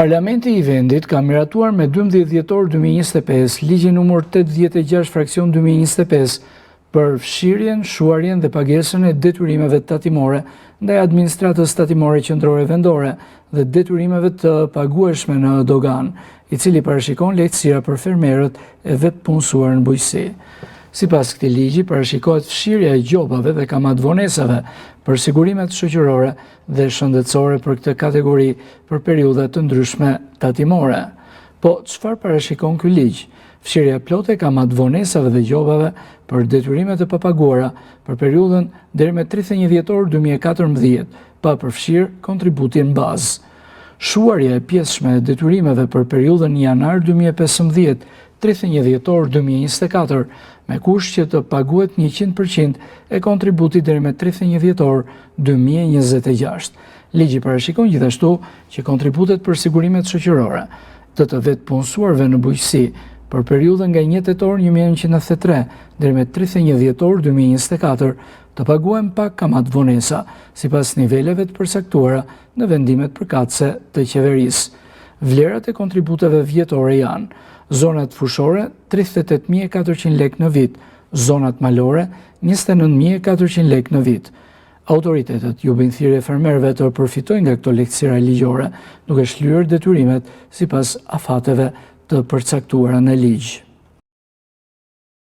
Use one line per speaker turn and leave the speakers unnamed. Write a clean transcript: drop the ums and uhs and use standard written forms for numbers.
Parlamenti i vendit ka miratuar me 12 dhjetor 2025 ligjin numër 86 fraksion 2025 për fshirjen, shuarjen dhe pagesën e detyrimeve tatimore ndaj administratës tatimore qendrore vendore dhe detyrimeve të pagueshme në dogan, i cili parashikon lehtësira për fermerët e vetëpunësuar në bujqësi. Sipas këtij ligji, parashikohet fshirja e gjobave dhe kamatvonesave për sigurimet shoqërore dhe shëndetësore për këtë kategori për periudha të ndryshme tatimore. Po, çfarë parashikon ky ligj? Fshirja plotë e kamatvonesave dhe gjobave për detyrimet e papaguara për periudhën deri me 31 dhjetor 2014, pa përfshirë kontributin bazë. Shuarja e pjesshme e detyrimeve për periudhën janar 2015 31 dhjetor 2024 me kusht që të paguhet 100% e kontributit deri me 31 dhjetor 2026. Ligji parashikon gjithashtu që kontributet për sigurimet shoqërore të vetëpunësuarve në bujqësi për periudhën nga 1 tetor 1993 deri me 31 dhjetor 2024 të paguhen pa kamatavonesa sipas niveleve të përcaktuara në vendimet përkatëse të qeverisë. Vlerat e kontributeve vjetore janë: zonat fushore 38.400 lek në vit, zonat malore 29.400 lek në vit. Autoritetet ju bëjnë thirrje fermerëve të përfitojnë nga këto lehtësira ligjore, duke shlyer detyrimet sipas afateve të përcaktuara në ligj.